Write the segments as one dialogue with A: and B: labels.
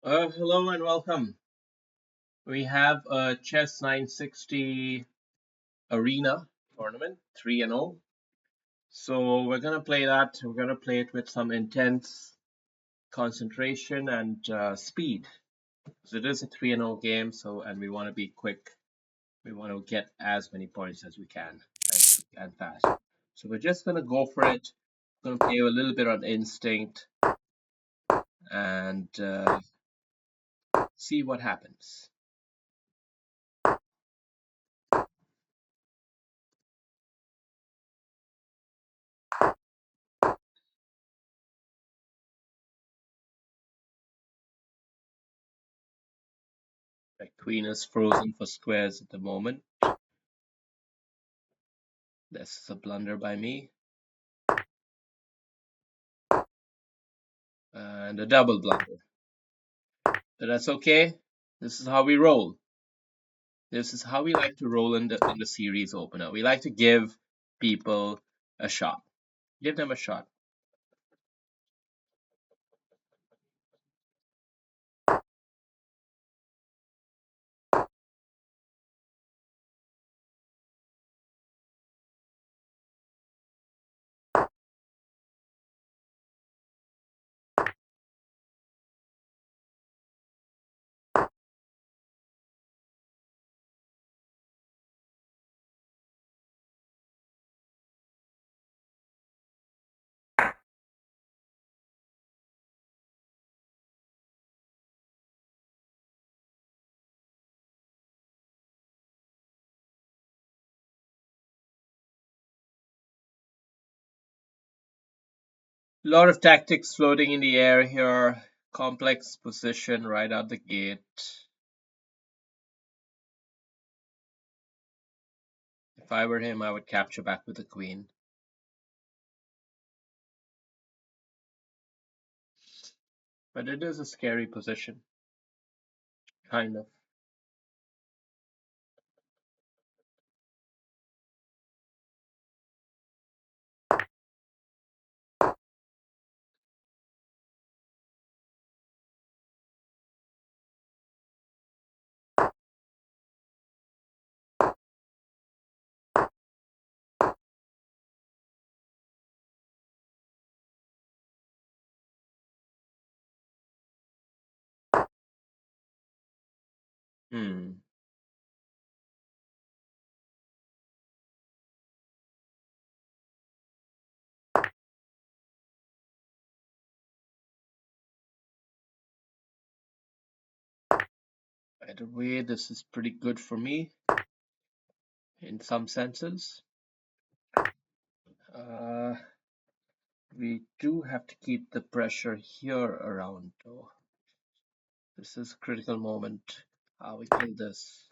A: Hello and welcome. We have a Chess960 Arena tournament, 3 and 0. So we're going to play that. We're going to play it with some intense concentration and speed. So it is a 3 and 0 game, and we want to be quick. We want to get as many points as we can and fast. So we're just going to go for it. We're going to play a little bit on instinct and see what happens. The queen is frozen for squares at the moment. This is a blunder by me. And a double blunder. But that's okay. This is how we roll. This is how we like to roll in the series opener. We like to give people a shot. Give them a shot. A lot of tactics floating in the air here. Complex position right out the gate. If I were him, I would capture back with the queen. But it is a scary position. Kind of. Hmm. Either way, this is pretty good for me in some senses. We do have to keep the pressure here around though. This is a critical moment. How we kill this.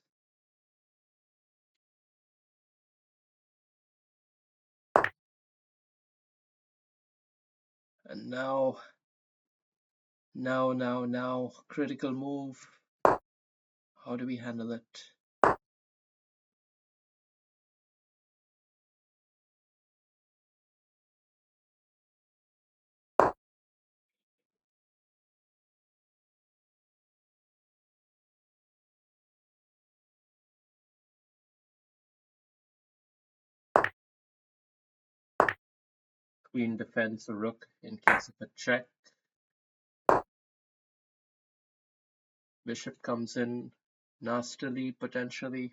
A: And now, critical move. How do we handle it? Queen defends the rook in case of a check. Bishop comes in nastily, potentially.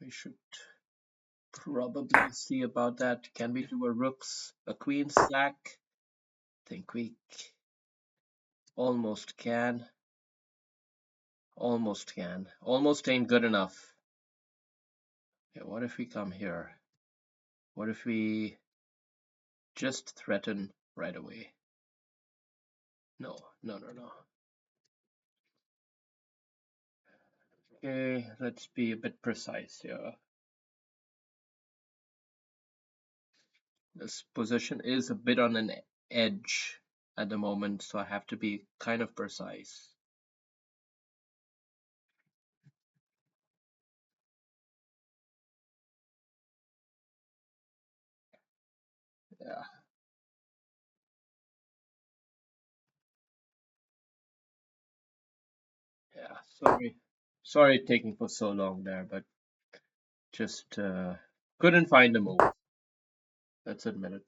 A: We should probably see about that. Can we do a queen sack? Think we almost can. Almost can. Almost ain't good enough. Okay, what if we come here? What if we just threaten right away? No. Okay, let's be a bit precise here. This position is a bit on an edge at the moment, so I have to be kind of precise. Yeah. Sorry. Sorry taking for so long there, but just couldn't find a move. Let's admit it.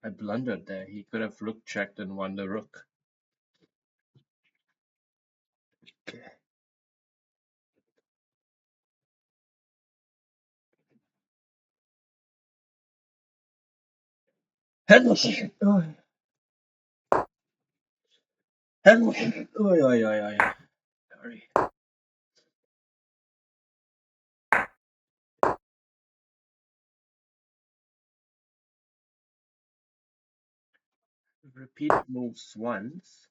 A: I blundered there. He could have rook checked and won the rook. Okay. Henry. Henry. Oi, oi, oi, oi. Sorry. Repeated moves once.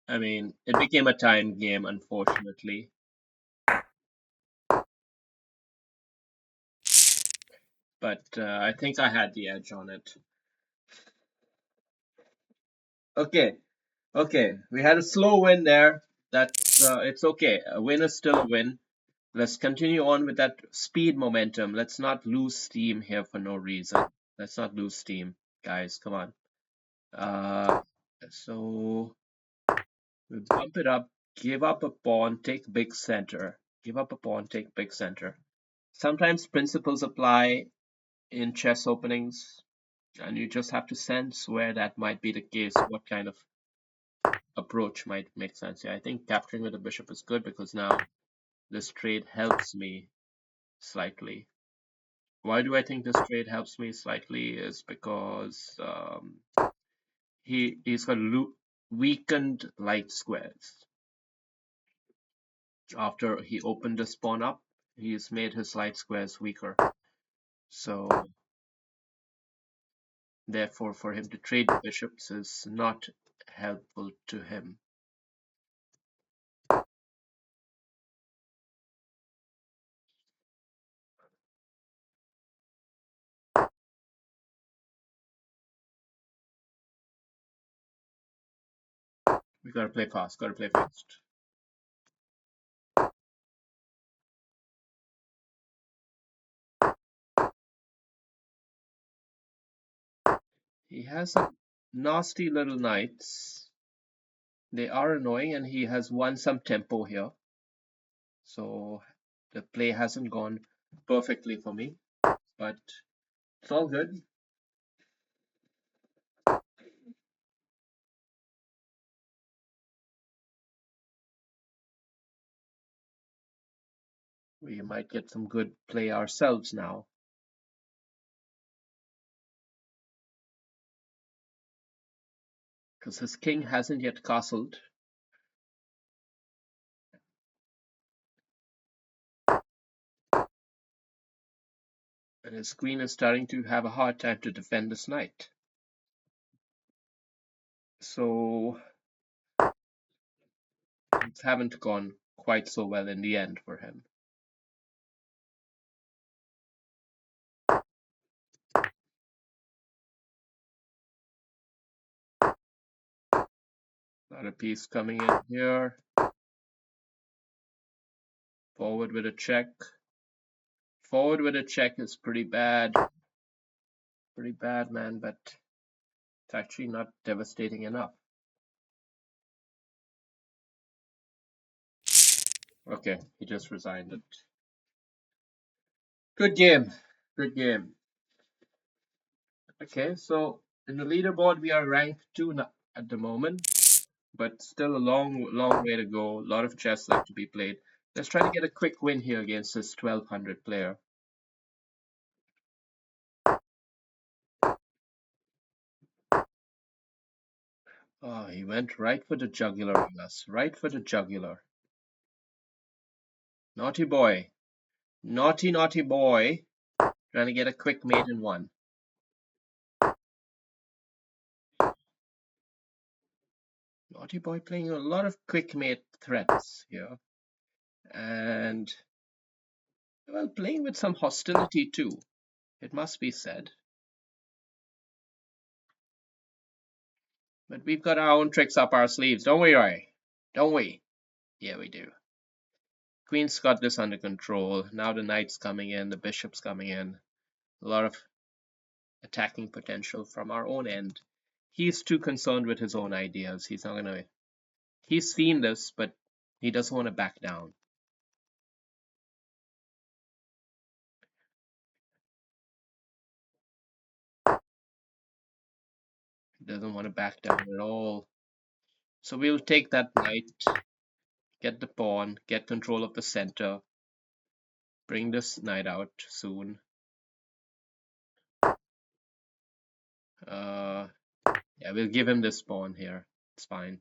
A: I mean, it became a time game, unfortunately. But I think I had the edge on it. Okay, okay. We had a slow win there. That's it's okay. A win is still a win. Let's continue on with that speed momentum. Let's not lose steam here for no reason. Let's not lose steam, guys. Come on. Uh, so we bump it up, give up a pawn, take big center. Give up a pawn, take big center. Sometimes principles apply in chess openings, and you just have to sense where that might be the case, what kind of approach might make sense here. I think capturing with the bishop is good because now this trade helps me slightly. Why do I think this trade helps me slightly is because he's got weakened light squares. After he opened this pawn up, he's made his light squares weaker. So therefore, for him to trade the bishops is not helpful to him. We gotta play fast, gotta play fast. He has some nasty little knights. They are annoying, and he has won some tempo here. So the play hasn't gone perfectly for me, but it's all good. We might get some good play ourselves now. Because his king hasn't yet castled. And his queen is starting to have a hard time to defend this knight. So things haven't gone quite so well in the end for him. Got a piece coming in here. Forward with a check. Forward with a check is pretty bad. Pretty bad, man, but it's actually not devastating enough. Okay, he just resigned it. Good game. Good game. Okay, so in the leaderboard, we are ranked 2 at the moment, but still a long, long way to go. A lot of chess left to be played. Let's try to get a quick win here against this 1200 player. Oh, he went right for the jugular on us. Right for the jugular. Naughty boy. Naughty, naughty boy. Trying to get a quick mate in one. Naughty boy playing a lot of quick mate threats here. And, well, playing with some hostility too, it must be said. But we've got our own tricks up our sleeves, don't we, Roy? Don't we? Yeah, we do. Queen's got this under control. Now the knight's coming in, the bishop's coming in. A lot of attacking potential from our own end. He's too concerned with his own ideas. He's not gonna. He's seen this, but he doesn't want to back down. He doesn't want to back down at all. So we'll take that knight, get the pawn, get control of the center, bring this knight out soon. Yeah, we'll give him this pawn here. It's fine.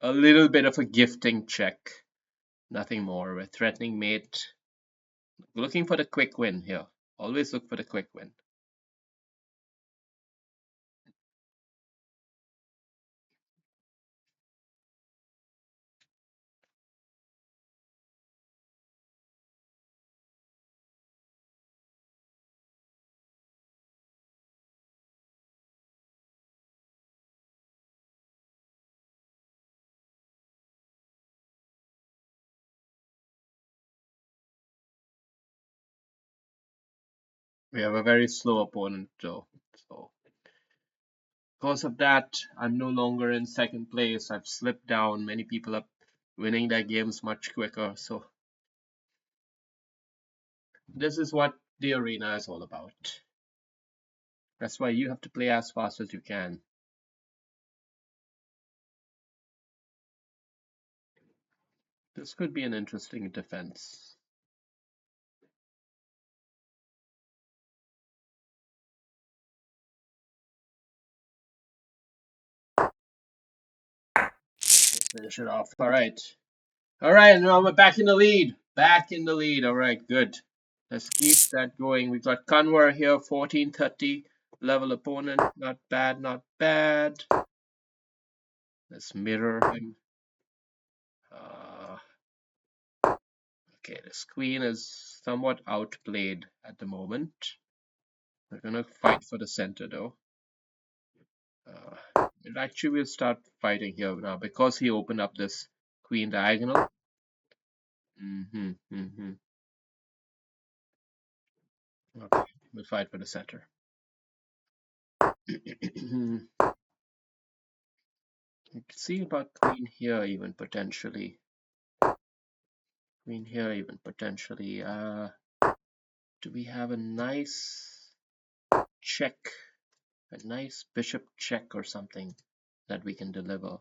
A: A little bit of a gifting check. Nothing more. We're threatening mate. Looking for the quick win here. Always look for the quick win. We have a very slow opponent though. So because of that, I'm no longer in second place. I've slipped down. Many people are winning their games much quicker. So this is what the arena is all about. That's why you have to play as fast as you can. This could be an interesting defense. Finish it off. All right. All right, now we're back in the lead. Back in the lead. All right, good. Let's keep that going. We got Kanwar here, 1430. Level opponent. Not bad, not bad. Let's mirror him. Okay, this queen is somewhat outplayed at the moment. We're gonna fight for the center though. Actually, we'll start fighting here now because he opened up this queen diagonal. Okay, we'll fight for the center. You can see about queen here even potentially. Queen here even potentially. Do we have a nice check? A nice bishop check or something that we can deliver?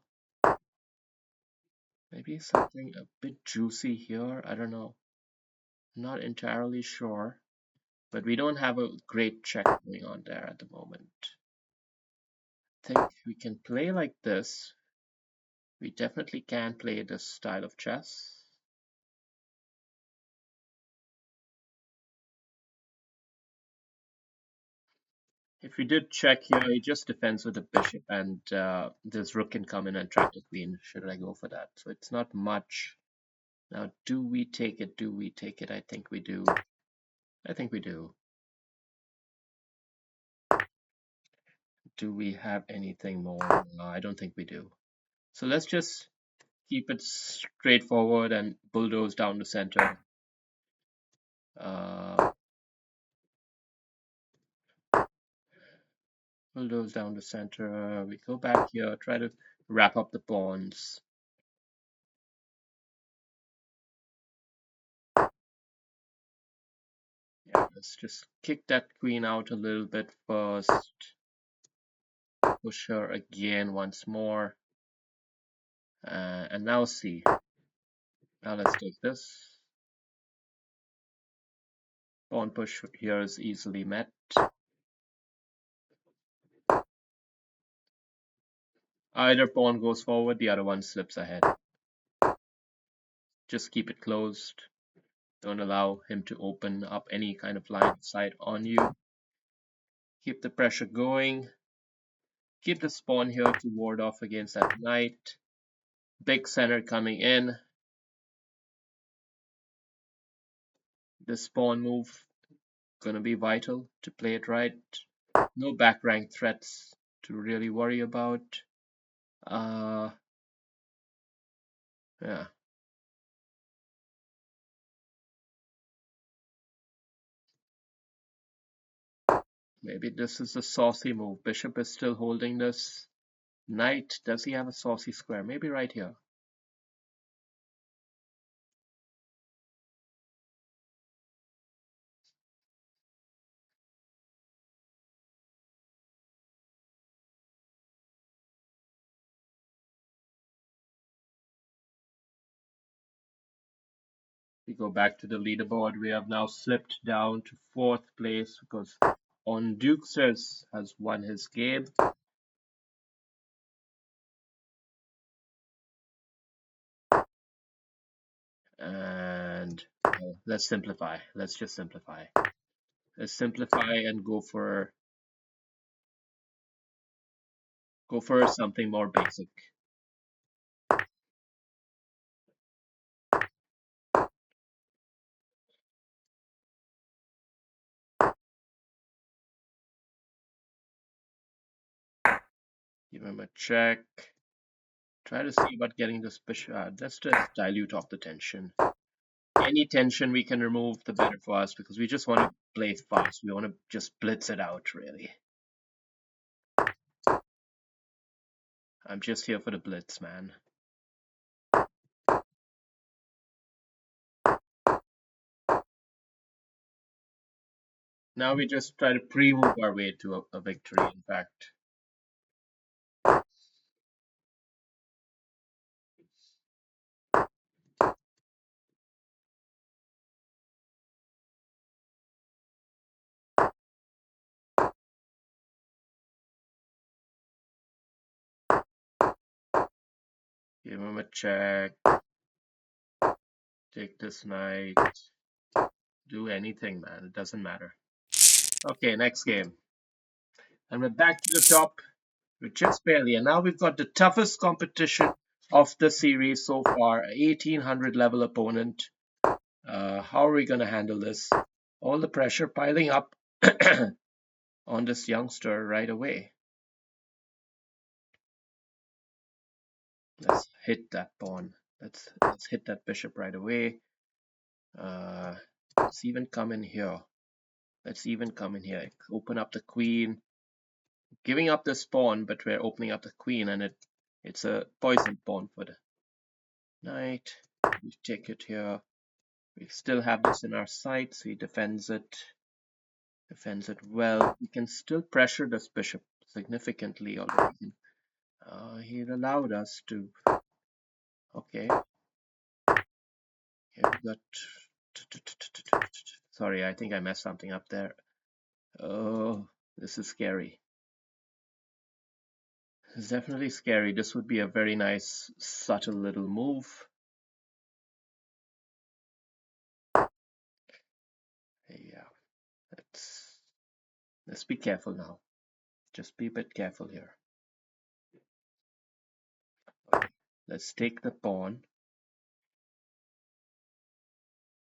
A: Maybe something a bit juicy here. I don't know. Not entirely sure. But we don't have a great check going on there at the moment. I think we can play like this. We definitely can play this style of chess. If we did check here, he just defends with the bishop, and this rook can come in and trap the queen. Should I go for that? So it's not much. Now, do we take it? Do we take it? I think we do. I think we do. Do we have anything more? No, I don't think we do. So let's just keep it straightforward and bulldoze down the center. Bulldoze down the center. We go back here, try to wrap up the pawns. Yeah, let's just kick that queen out a little bit first. Push her again once more. And now see. Now let's take this. Pawn push here is easily met. Either pawn goes forward, the other one slips ahead. Just keep it closed. Don't allow him to open up any kind of line of sight on you. Keep the pressure going. Keep the spawn here to ward off against that knight. Big center coming in. The spawn move gonna be vital to play it right. No back rank threats to really worry about. Yeah. Maybe this is a saucy move. Bishop is still holding this. Knight, does he have a saucy square? Maybe right here. We go back to the leaderboard. We have now slipped down to 4th place because On Dukes has won his game. And let's simplify. Let's just simplify. Let's simplify and go for something more basic. Give him a check. Try to see about getting this bishop. Let's just dilute off the tension. Any tension we can remove, the better for us, because we just want to play fast. We want to just blitz it out, really. I'm just here for the blitz, man. Now we just try to pre-move our way to a victory, in fact. Give him a check. Take this knight. Do anything, man. It doesn't matter. Okay, next game. And we're back to the top. We're just barely. And now we've got the toughest competition of the series so far. 1800 level opponent. How are we going to handle this? All the pressure piling up on this youngster right away. Let's hit that pawn. Let's hit that bishop right away. Let's even come in here. Open up the queen. Giving up this pawn, but we're opening up the queen, and it's a poison pawn for the knight. We take it here. We still have this in our sights. He defends it. Defends it well. We can still pressure this bishop significantly already. He allowed us to. Okay. Here we got. Sorry, I think I messed something up there. Oh, this is scary. It's definitely scary. This would be a very nice, subtle little move. Yeah, let's be careful now. Just be a bit careful here. Okay, let's take the pawn.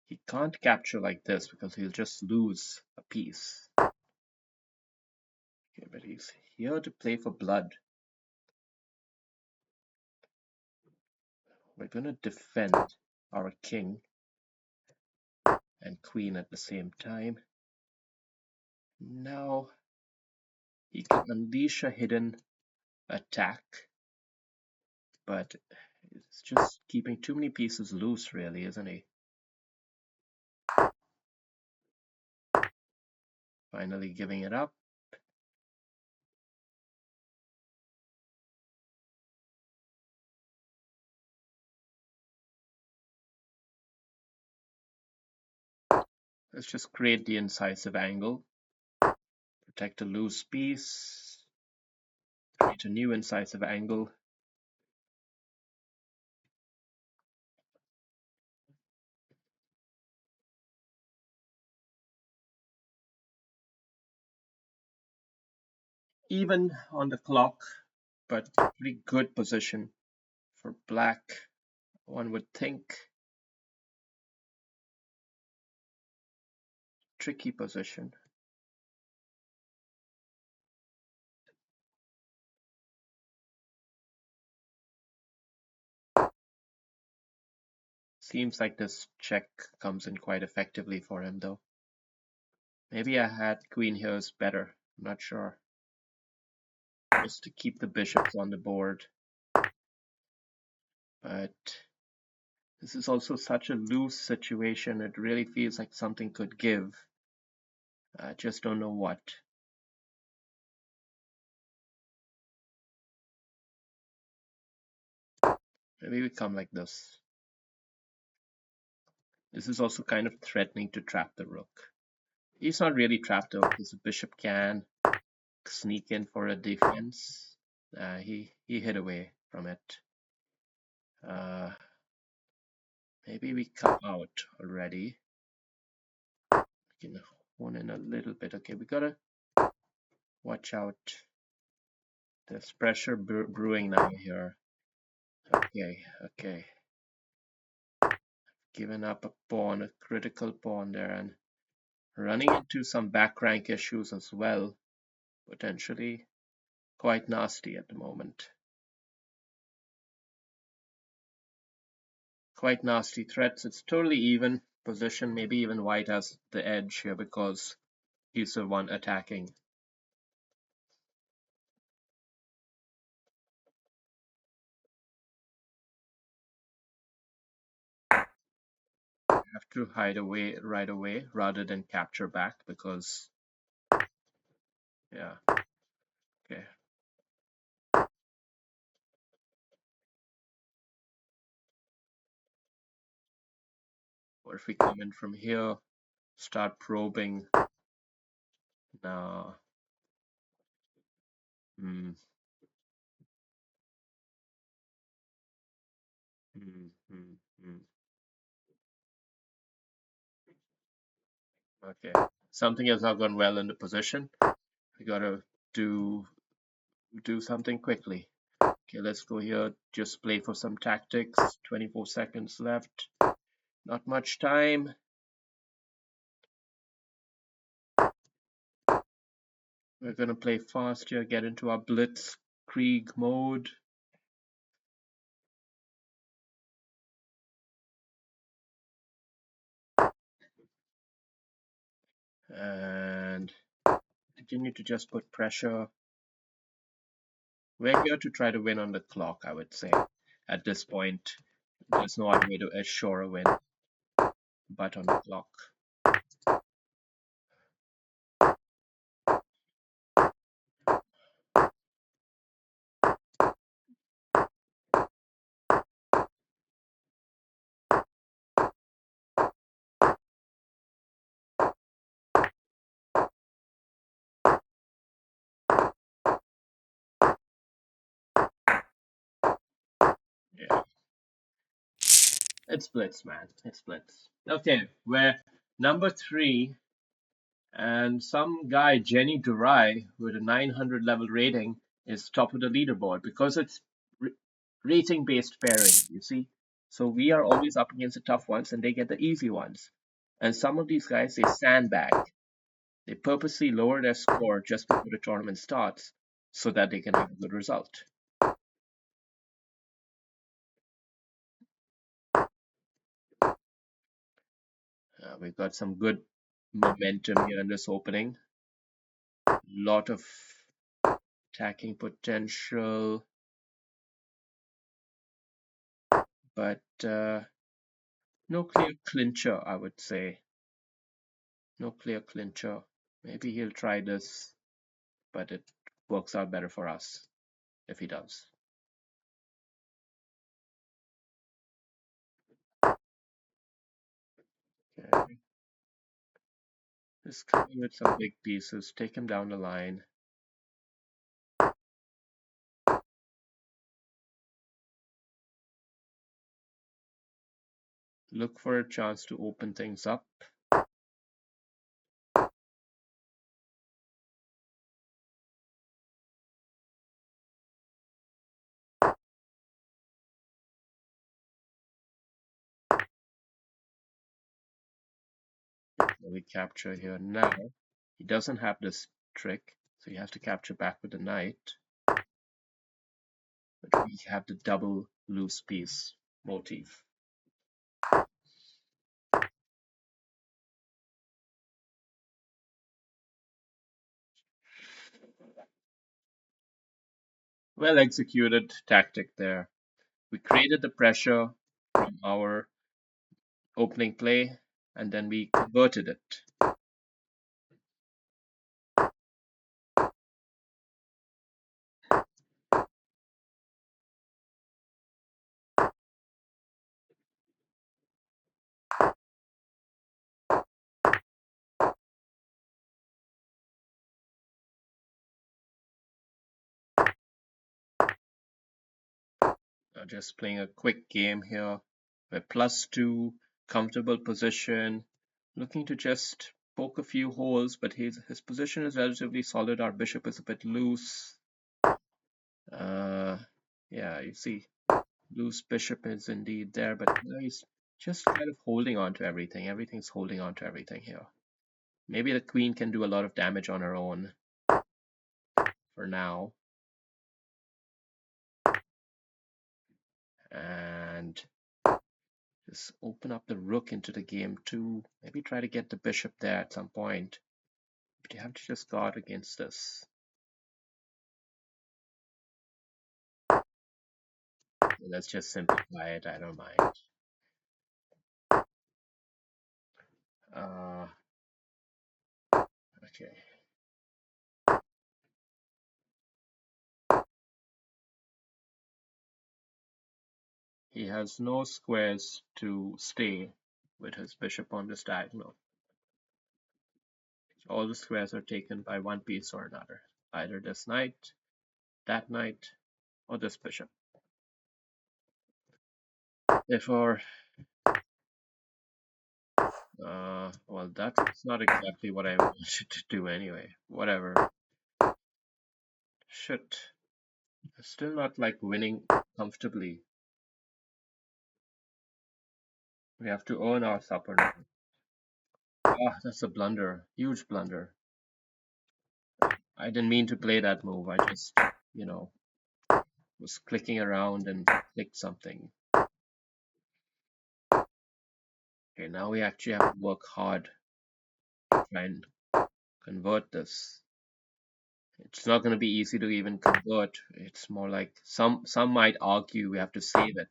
A: He can't capture like this because he'll just lose a piece. Okay, but he's here to play for blood. We're gonna defend our king and queen at the same time. Now he can unleash a hidden attack, but it's just keeping too many pieces loose, really, isn't he? Finally giving it up. Let's just create the incisive angle. Protect a loose piece. Create a new incisive angle. even on the clock, but pretty good position for black, one would think. Tricky position. Seems like this check comes in quite effectively for him, though. Maybe I had queen here is better. I'm not sure. Just to keep the bishops on the board. But this is also such a loose situation. It really feels like something could give. I just don't know what. Maybe we come like this. This is also kind of threatening to trap the rook. He's not really trapped though, because the bishop can sneak in for a defense. He hid away from it. Maybe we come out already. We can hone in a little bit. Okay, we gotta watch out. There's pressure brewing now here. Okay. Given up a pawn, a critical pawn there, and running into some back rank issues as well. Potentially quite nasty at the moment. Quite nasty threats. It's totally even position. Maybe even white has the edge here because he's the one attacking. Have to hide away right away rather than capture back because yeah. Okay. Or if we come in from here, start probing. No. Hmm. Hmm. Hmm. Hmm. Okay. Something has not gone well in the position. We gotta do something quickly. Okay, let's go here. Just play for some tactics. 24 seconds left. Not much time. We're gonna play fast here, get into our blitzkrieg mode. And continue to just put pressure. We're here to try to win on the clock, I would say. At this point, there's no other way to assure a win but on the clock. Yeah. It splits, man. It splits. Okay, we're number 3, and some guy, Jenny Durai, with a 900 level rating, is top of the leaderboard because it's rating based pairing, you see. So we are always up against the tough ones and they get the easy ones. And some of these guys, they sandbag. They purposely lower their score just before the tournament starts so that they can have a good result. We've got some good momentum here in this opening. Lot of attacking potential, but no clear clincher, I would say. No clear clincher. Maybe he'll try this, but it works out better for us if he does. Okay. Just come with some big pieces, take him down the line. Look for a chance to open things up. we capture here now. He doesn't have this trick, so he has to capture back with the knight. But we have the double loose piece motif. Well executed tactic there. We created the pressure from our opening play, and then we converted it. Just playing a quick game here. We're +2, comfortable position, looking to just poke a few holes, but his position is relatively solid. Our bishop is a bit loose. Yeah, you see, loose bishop is indeed there, but he's just kind of holding on to everything. Everything's holding on to everything here. Maybe the queen can do a lot of damage on her own for now. And just open up the rook into the game too. Maybe try to get the bishop there at some point. But you have to just guard against this. Let's just simplify it. I don't mind. Okay. He has no squares to stay with his bishop on this diagonal. All the squares are taken by one piece or another. Either this knight, that knight, or this bishop. Therefore, well, that's not exactly what I wanted to do anyway. Whatever. Shit. Still not like winning comfortably. We have to earn our supper now. Ah, that's a blunder. Huge blunder. I didn't mean to play that move. I just, was clicking around and clicked something. Okay, now we actually have to work hard to try and convert this. It's not going to be easy to even convert. It's more like some might argue we have to save it,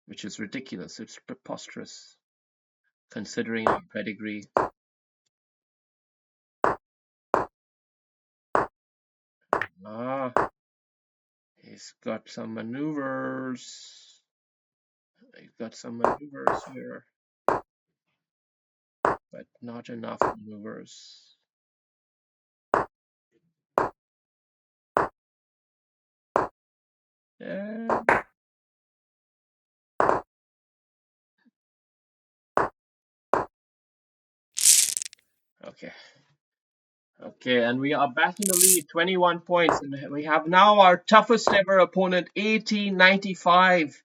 A: which is ridiculous. It's preposterous considering our pedigree. Ah, he's got some maneuvers. He's got some maneuvers here, but not enough maneuvers. Yeah. Okay. Okay, and we are back in the lead, 21 points, and we have now our toughest ever opponent, 1895.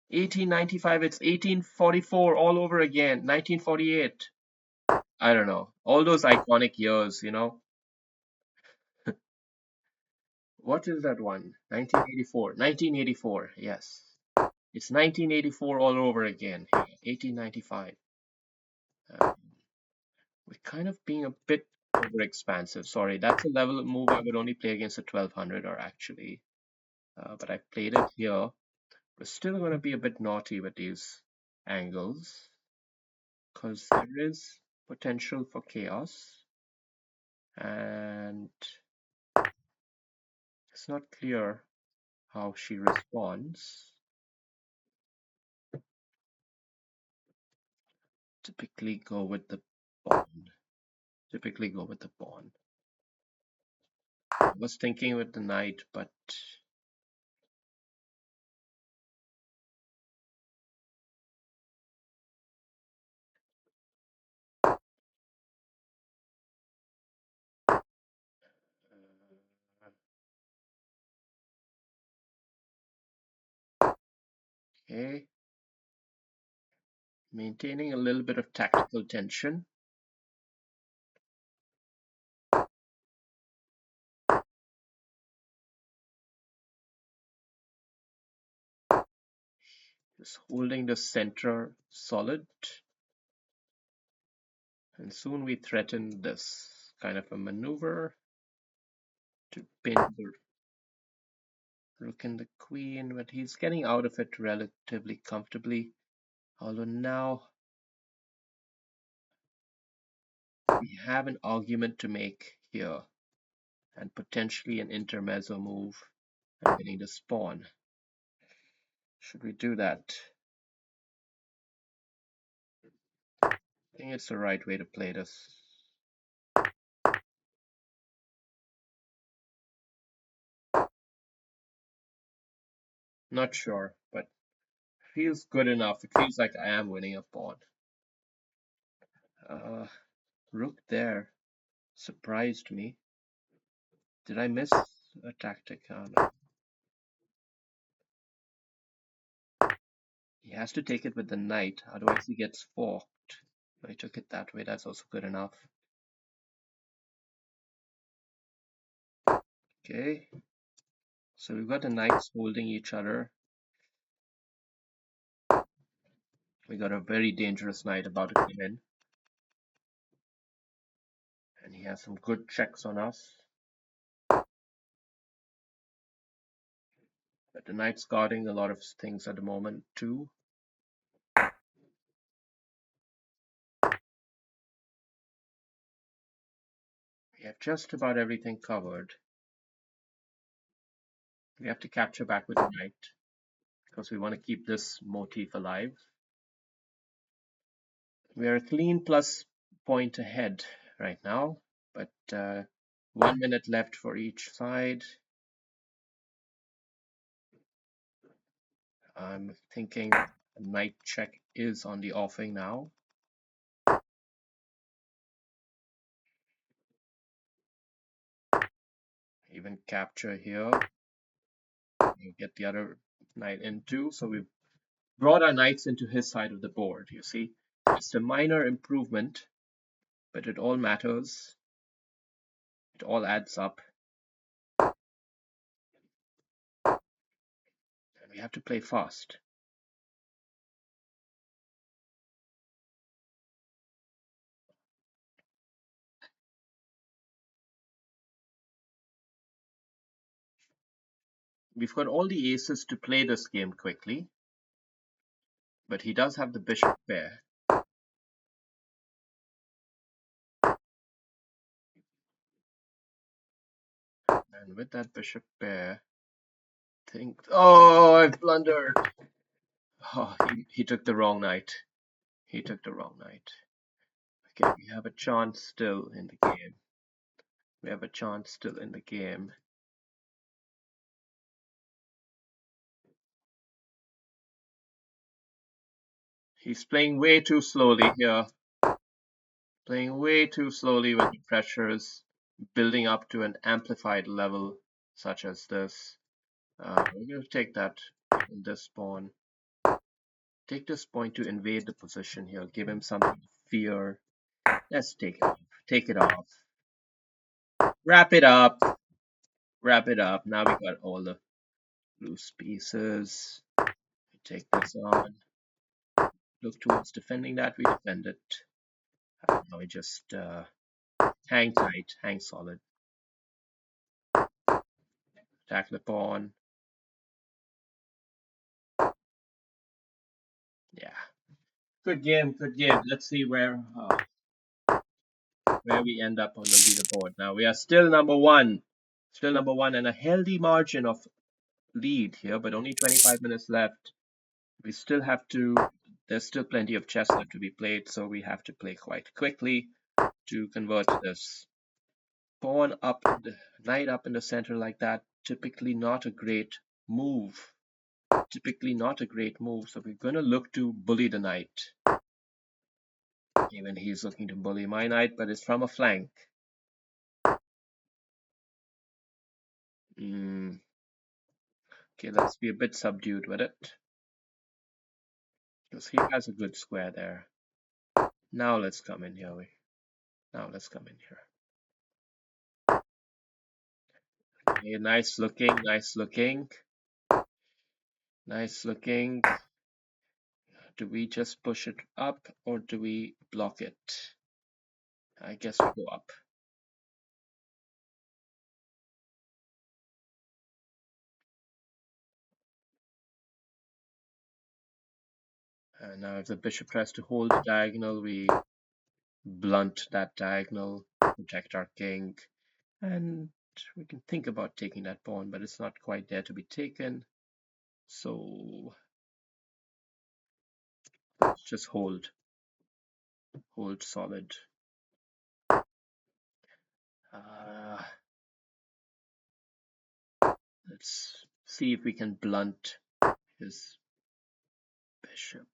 A: 1895, it's 1844 all over again, 1948. I don't know, all those iconic years, What is that one? 1984. 1984, yes. It's 1984 all over again, 1895. We're kind of being a bit overexpansive. Sorry, that's a level of move I would only play against a 1200 or actually. But I played it here. We're still going to be a bit naughty with these angles because there is potential for chaos. And it's not clear how she responds. Typically go with the pawn. Typically go with the pawn. I was thinking with the knight, but okay. Maintaining a little bit of tactical tension. Just holding the center solid. And soon we threaten this kind of a maneuver to pin the rook and the queen, but he's getting out of it relatively comfortably. Although now we have an argument to make here and potentially an intermezzo move and winning the pawn. Should we do that? I think it's the right way to play this. Not sure, but feels good enough. It feels like I am winning a pawn. Rook there surprised me. Did I miss a tactic? No. He has to take it with the knight, otherwise he gets forked. I took it that way, that's also good enough. Okay, so we've got the knights holding each other. We got a very dangerous knight about to come in. And he has some good checks on us. But the knight's guarding a lot of things at the moment too. We have just about everything covered. We have to capture back with the knight because we want to keep this motif alive. We are a clean plus point ahead right now, but 1 minute left for each side. I'm thinking a knight check is on the offing now. Even capture here. You get the other knight in too, so we've brought our knights into his side of the board, you see. It's a minor improvement, but it all matters. It all adds up. And we have to play fast. We've got all the aces to play this game quickly, but he does have the bishop pair. And with that bishop pair, oh, I've blundered. Oh, he took the wrong knight. He took the wrong knight. Okay, we have a chance still in the game. We have a chance still in the game. He's playing way too slowly here. Playing way too slowly when the pressure is building up to an amplified level such as this. We're going to take that in this pawn. Take this point to invade the position here. Give him something to fear. Let's take it off. Take it off. Wrap it up. Wrap it up. Now we got all the loose pieces. We take this on. Look towards defending that. We defend it. Now we just hang tight, hang solid. Attack the pawn. Yeah. Good game, good game. Let's see where we end up on the leaderboard. Now we are still number one. Still number one and a healthy margin of lead here, but only 25 minutes left. We still have to, there's still plenty of chess left to be played, so we have to play quite quickly to convert this. Pawn up, knight up in the center like that, typically not a great move. Typically not a great move, so we're going to look to bully the knight. Even he's looking to bully my knight, but it's from a flank. Okay, let's be a bit subdued with it. because he has a good square there. Now let's come in here. Now let's come in here. Okay, nice looking, nice looking, nice looking. Do we just push it up or do we block it? I guess we go up. And now if the bishop tries to hold the diagonal, we blunt that diagonal, protect our king, and we can think about taking that pawn, but it's not quite there to be taken. So let's just hold solid. Let's see if we can blunt his bishop.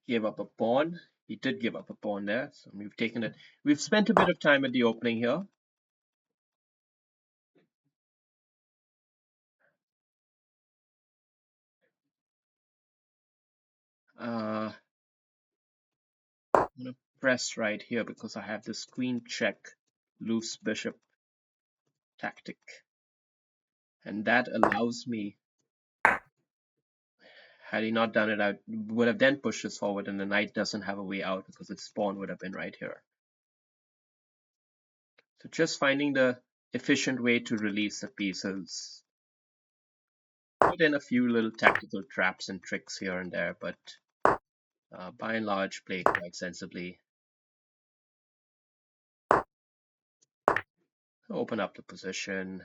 A: He gave up a pawn. He did give up a pawn there, so we've taken it. We've spent a bit of time at the opening here. I'm gonna press right here because I have this queen check loose bishop tactic, and that allows me. Had he not done it, I would have then pushed this forward, and the knight doesn't have a way out because its pawn would have been right here. So just finding the efficient way to release the pieces. Put in a few little tactical traps and tricks here and there, but by and large, played quite sensibly. Open up the position.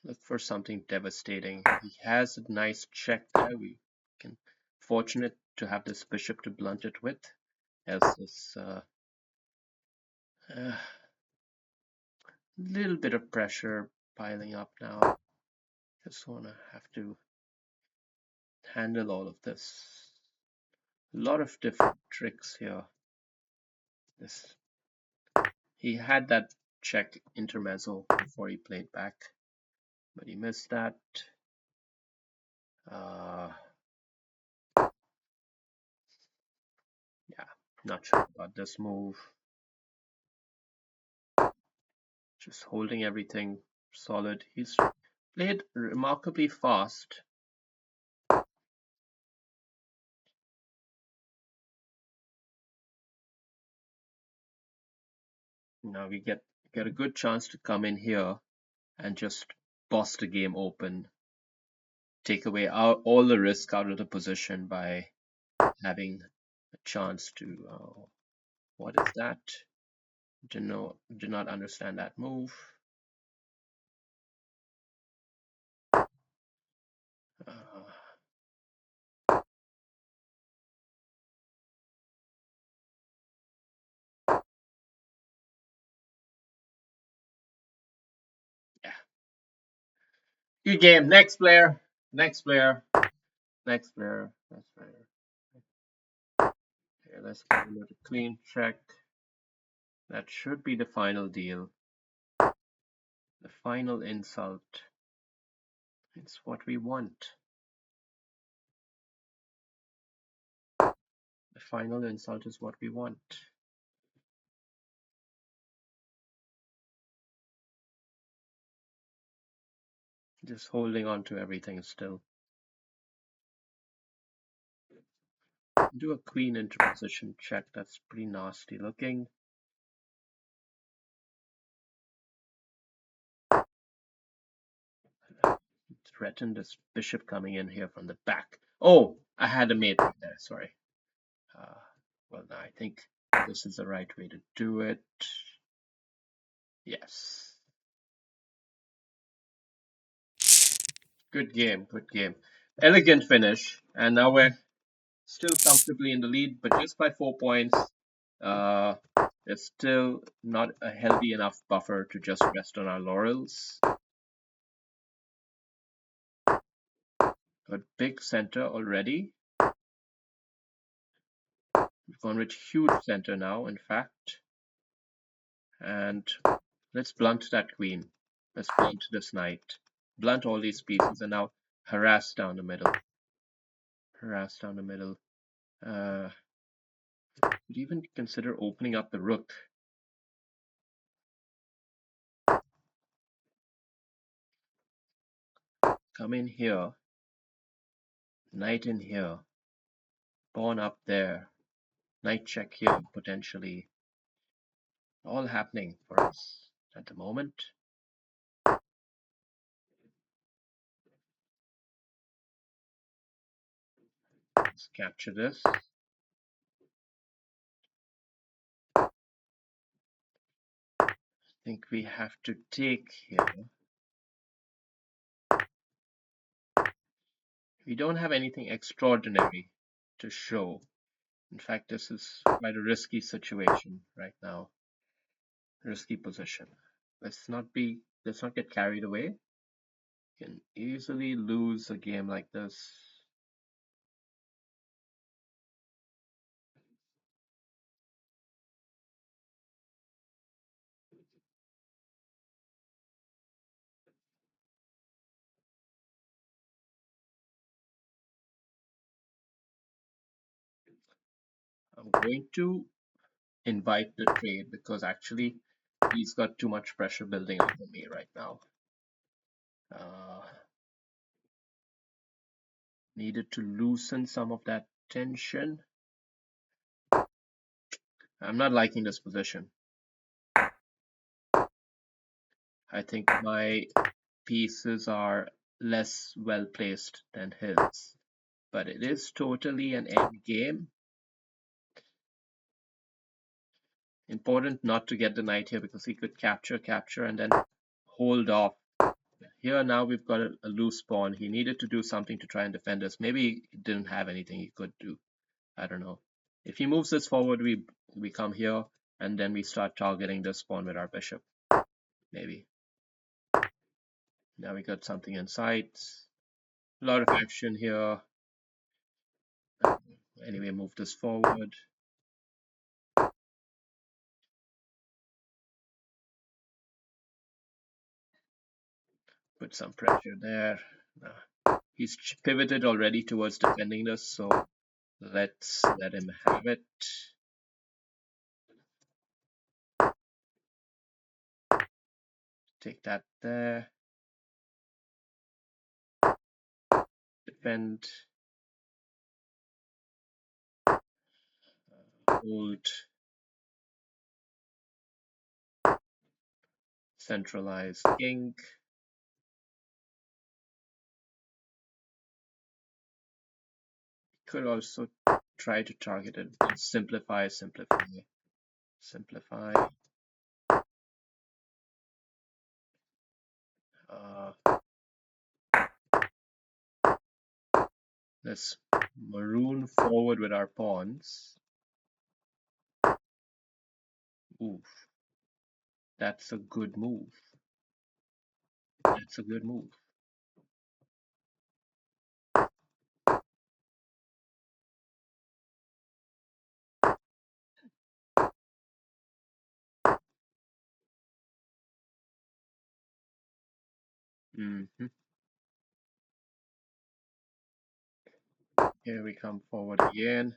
A: Look for something devastating. He has a nice check there. We can fortunate to have this bishop to blunt it with. Else this little bit of pressure piling up now. Just wanna have to handle all of this. A lot of different tricks here. He had that check intermezzo before he played back, but he missed that. Yeah, not sure about this move. Just holding everything solid. He's played remarkably fast. Now we get a good chance to come in here and just boss the game open. Take away all the risk out of the position by having a chance to. What is that? Do not understand that move. Yeah. Good game. Next player. Next player. Next player. Next player. Okay, let's give it a clean check. That should be the final deal. The final insult. It's what we want. The final insult is what we want. Just holding on to everything still. Do a queen into position check. That's pretty nasty looking. Threaten this bishop coming in here from the back. Oh, I had a mate right there. Sorry. Well, I think this is the right way to do it. Yes. Good game. Good game. Elegant finish. And now we're still comfortably in the lead, but just by 4 points. There's still not a healthy enough buffer to just rest on our laurels. A big center already. gone with huge center now, in fact. And let's blunt that queen. Let's blunt this knight. Blunt all these pieces and now harass down the middle. Harass down the middle. Could even consider opening up the rook. Come in here. Knight in here. Pawn up there. Knight check here, potentially. All happening for us at the moment. Let's capture this. I think we have to take here. We don't have anything extraordinary to show. In fact, this is quite a risky situation right now. Risky position. Let's not get carried away. Can easily lose a game like this. I'm going to invite the trade because actually he's got too much pressure building up on me right now. Needed to loosen some of that tension. I'm not liking this position. I think my pieces are less well placed than his, but it is totally an end game. Important not to get the knight here because he could capture, and then hold off. Here now we've got a loose pawn. He needed to do something to try and defend us. Maybe he didn't have anything he could do. I don't know. If he moves this forward, we come here and then we start targeting this pawn with our bishop. Maybe. Now we got something in sight. A lot of action here. Anyway, move this forward. Put some pressure there. He's pivoted already towards defending this, so let's let him have it. Take that there. Defend. Hold. Centralize king. Could also try to target it. Simplify. Let's maroon forward with our pawns. Oof. That's a good move. That's a good move. Mm-hmm. Here we come forward again.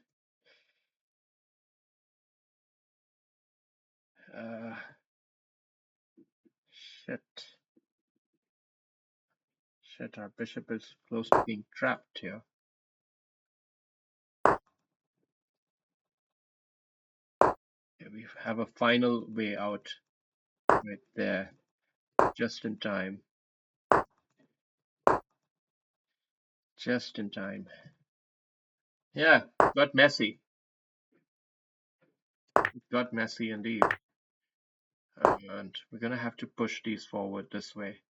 A: Shit. Shit, our bishop is close to being trapped here. Okay, we have a final way out right there. Just in time. Just in time. Yeah, got messy. It got messy indeed. And we're gonna have to push these forward this way.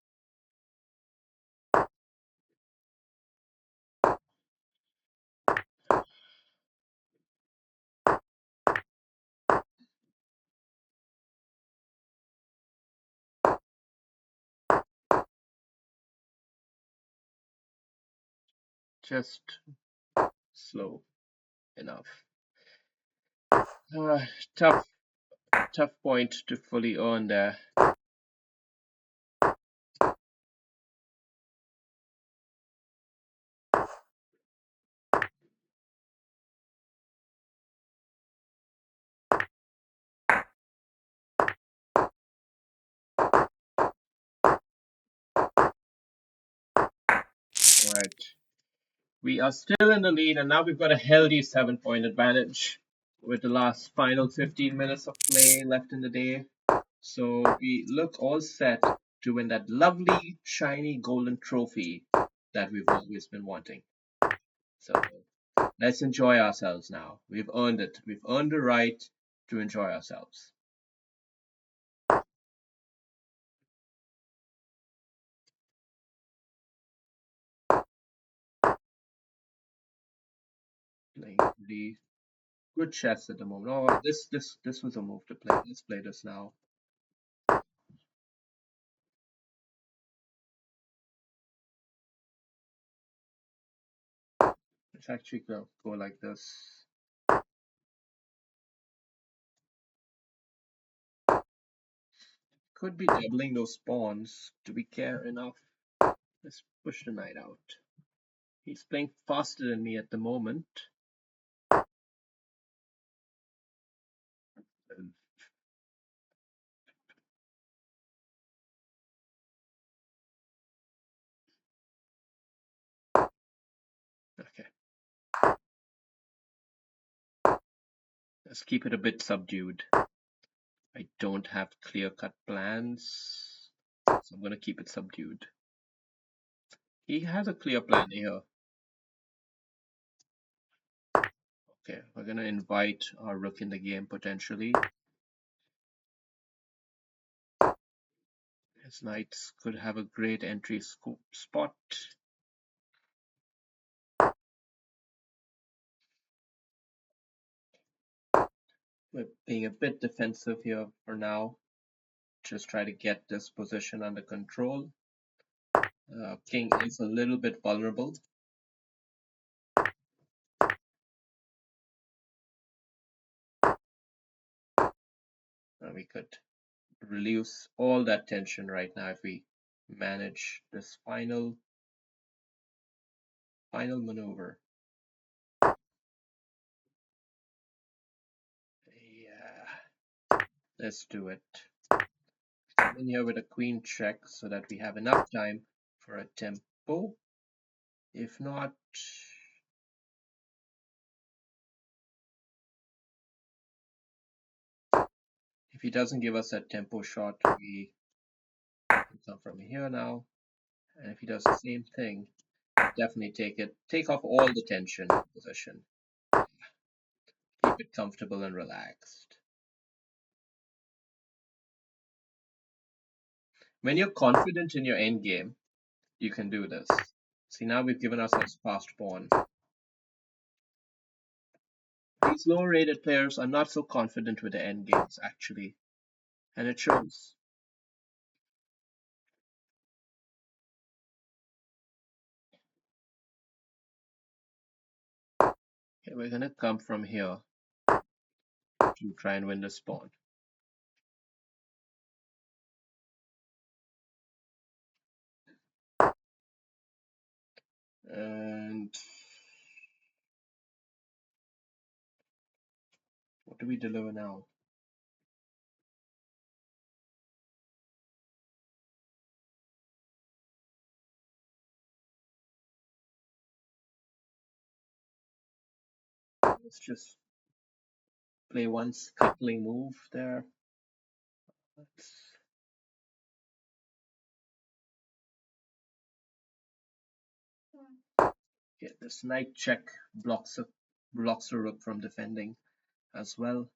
A: Just slow enough. Tough, tough point to fully earn there. Right. We are still in the lead, and now we've got a healthy 7-point advantage with the last final 15 minutes of play left in the day. So we look all set to win that lovely, shiny golden trophy that we've always been wanting. So let's enjoy ourselves now. We've earned it. We've earned the right to enjoy ourselves. Playing pretty good chess at the moment. Oh, this was a move to play. Let's play this now. Let's actually go like this. Could be doubling those pawns. Do we care enough? Let's push the knight out. He's playing faster than me at the moment. Okay. Let's keep it a bit subdued. I don't have clear-cut plans, so I'm going to keep it subdued. He has a clear plan here. Okay, we're going to invite our rook in the game potentially. His knights could have a great entry spot. We're being a bit defensive here for now. Just try to get this position under control. King is a little bit vulnerable. We could reduce all that tension right now if we manage this final maneuver. Yeah, let's do it. Come in here with a queen check so that we have enough time for a tempo. If not, if he doesn't give us that tempo shot, we can come from here now. And if he does the same thing, definitely take off all the tension position. Keep it comfortable and relaxed. When you're confident in your endgame, you can do this. See, now we've given ourselves passed pawn. These low-rated players are not so confident with their endgames, actually, and it shows. Okay, we're gonna come from here to try and win this pawn. And what do we deliver now? Let's just play one scuttling move there. Let's get this knight check blocks a rook from defending as well,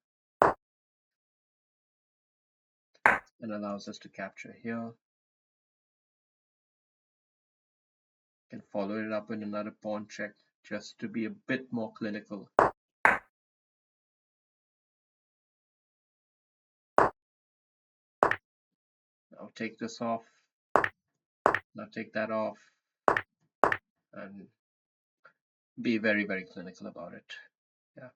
A: and allows us to capture here. Can follow it up with another pawn check just to be a bit more clinical. Now take this off. Now take that off. And be very, very clinical about it. Yeah.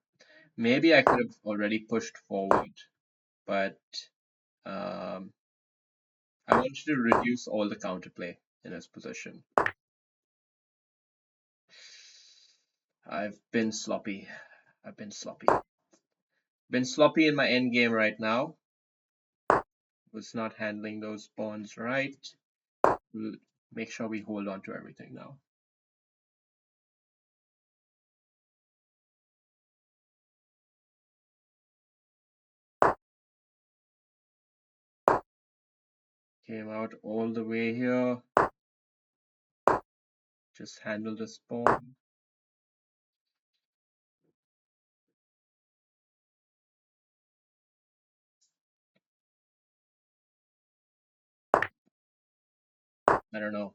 A: Maybe I could have already pushed forward, but um, I wanted to reduce all the counterplay in his position. I've been sloppy. I've been sloppy. Been sloppy in my endgame right now. Was not handling those pawns right. We'll make sure we hold on to everything now. Came out all the way here. Just handle this pawn. I don't know.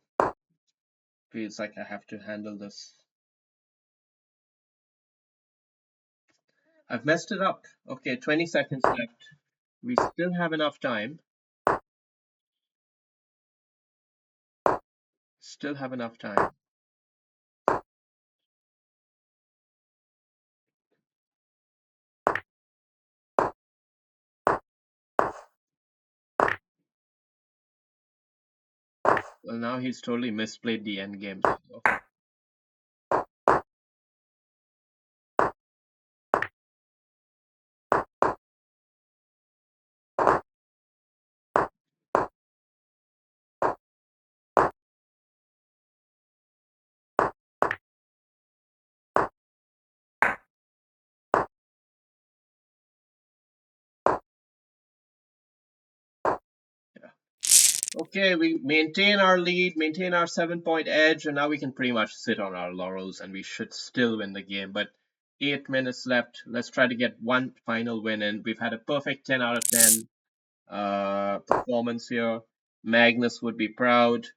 A: Feels like I have to handle this. I've messed it up. Okay, 20 seconds left. We still have enough time. Still have enough time. Well, now he's totally misplayed the endgame. Yeah. Okay, we maintain our lead, maintain our 7-point edge, and now we can pretty much sit on our laurels and we should still win the game. But 8 minutes left. Let's try to get one final win in. We've had a perfect 10 out of 10 performance here. Magnus would be proud.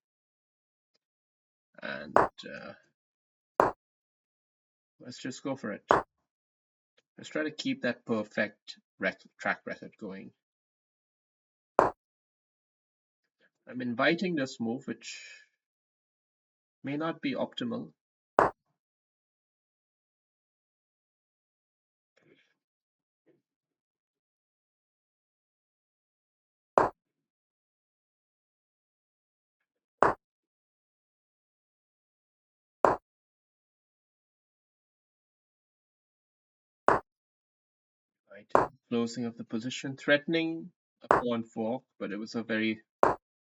A: And let's just go for it. Let's try to keep that perfect track record going. I'm inviting this move, which may not be optimal. Right. Closing of the position, threatening a pawn fork, but it was a very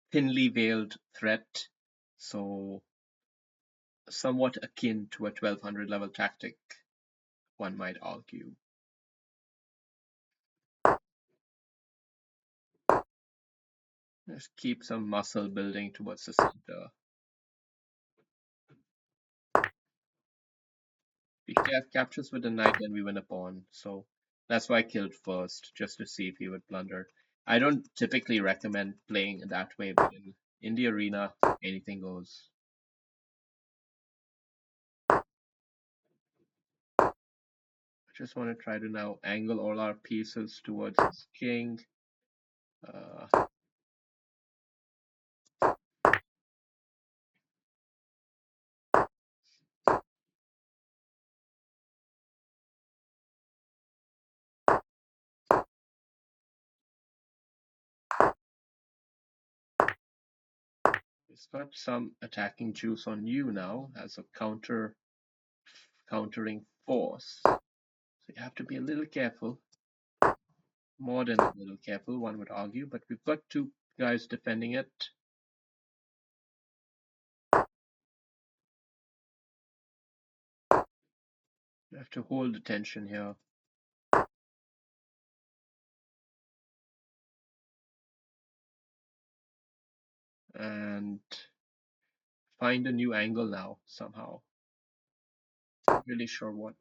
A: thinly veiled threat, so somewhat akin to a 1200 level tactic, one might argue. Let's keep some muscle building towards the center. If he captures with the knight, then we win a pawn, so that's why I killed first, just to see if he would blunder. I don't typically recommend playing that way, but in the arena, anything goes. I just want to try to now angle all our pieces towards his king. He's got some attacking juice on you now as a countering force. So you have to be a little careful. More than a little careful, one would argue, but we've got two guys defending it. You have to hold the tension here. And find a new angle now, somehow. Not really sure what,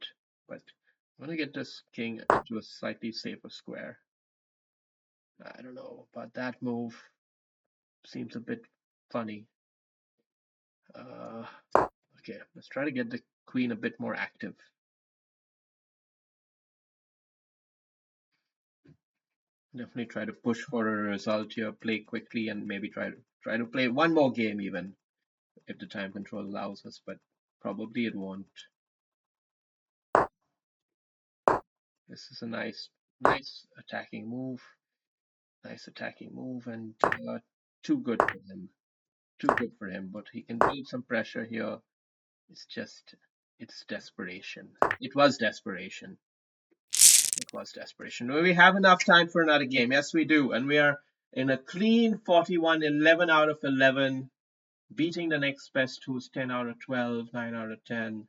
A: but I'm gonna get this king into a slightly safer square. I don't know about that move. Seems a bit funny. Okay, let's try to get the queen a bit more active. Definitely try to push for a result here, play quickly, and maybe try to play one more game even if the time control allows us, but probably it won't. This is a nice attacking move. Nice attacking move, and too good for him. Too good for him, but he can build some pressure here. It's desperation. It was desperation. It was desperation. Do we have enough time for another game? Yes, we do. And we are in a clean 41, 11 out of 11, beating the next best, who's 10 out of 12, 9 out of 10.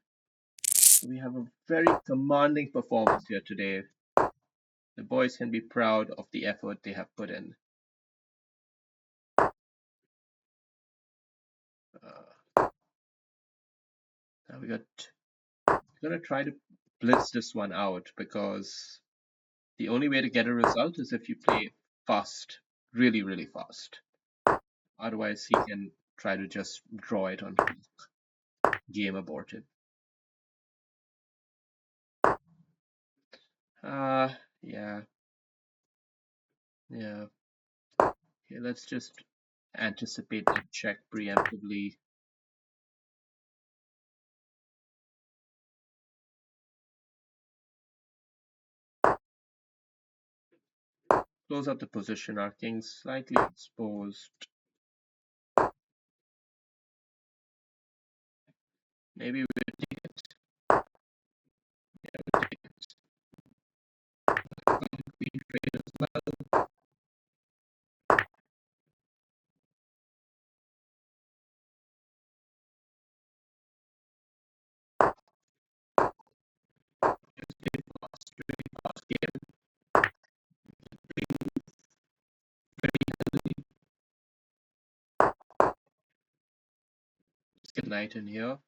A: We have a very commanding performance here today. The boys can be proud of the effort they have put in. Now we're gonna try to blitz this one out, because the only way to get a result is if you play fast, really, really fast. Otherwise, he can try to just draw it on game aborted. Yeah. Yeah. Okay, let's just anticipate the check preemptively. Close up the position. Our king's slightly exposed. Maybe we take it. Yeah, we take it. Queen trade as well. Just did last game. Very heavily. Let's get knight in here.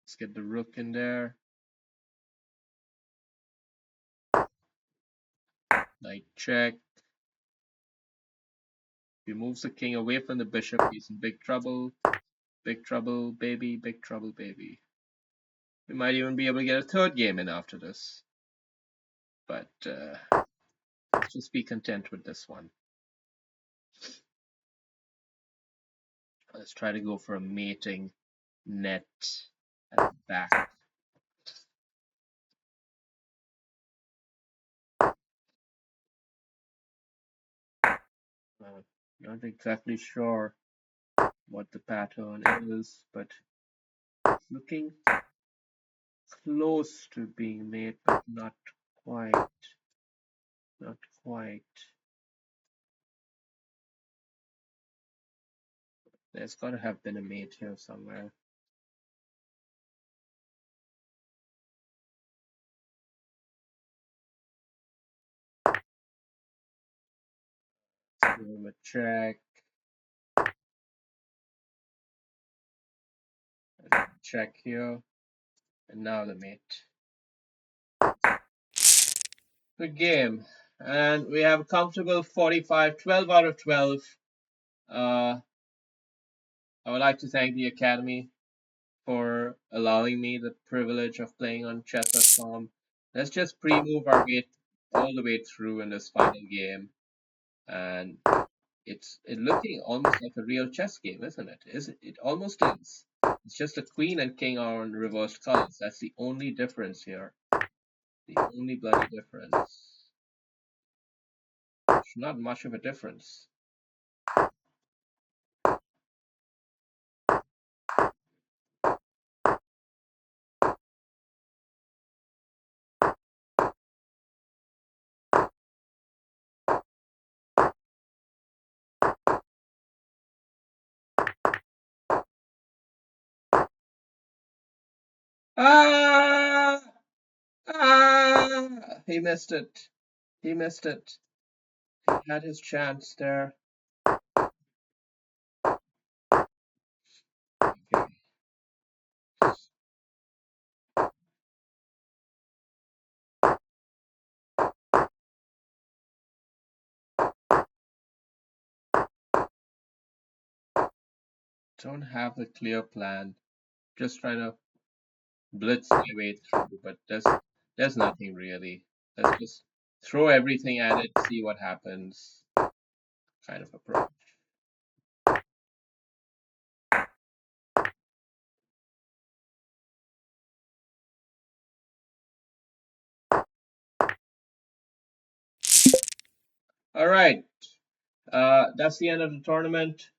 A: Let's get the rook in there. Knight check. If he moves the king away from the bishop, he's in big trouble. Big trouble, baby. Big trouble, baby. We might even be able to get a third game in after this. But let's just be content with this one. Let's try to go for a mating net at the back. Not exactly sure what the pattern is, but it's looking close to being made, but not quite. Not quite. There's got to have been a mate here somewhere. Give him a check. Check here. And now the mate. Good game. And we have a comfortable 45, 12 out of 12. I would like to thank the Academy for allowing me the privilege of playing on chess.com. Let's just pre-move our way all the way through in this final game. And it's looking almost like a real chess game, isn't it? It almost is. It's just the queen and king are on reversed colors. That's the only difference here. The only bloody difference. It's not much of a difference. Ah! Ah! He missed it. He missed it. He had his chance there. Okay. Don't have a clear plan. Just trying to blitz my way through, but there's nothing really. Let's just throw everything at it, see what happens. Kind of approach. All right, that's the end of the tournament.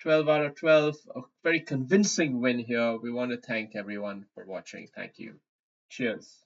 A: 12 out of 12. A very convincing win here. We want to thank everyone for watching. Thank you. Cheers.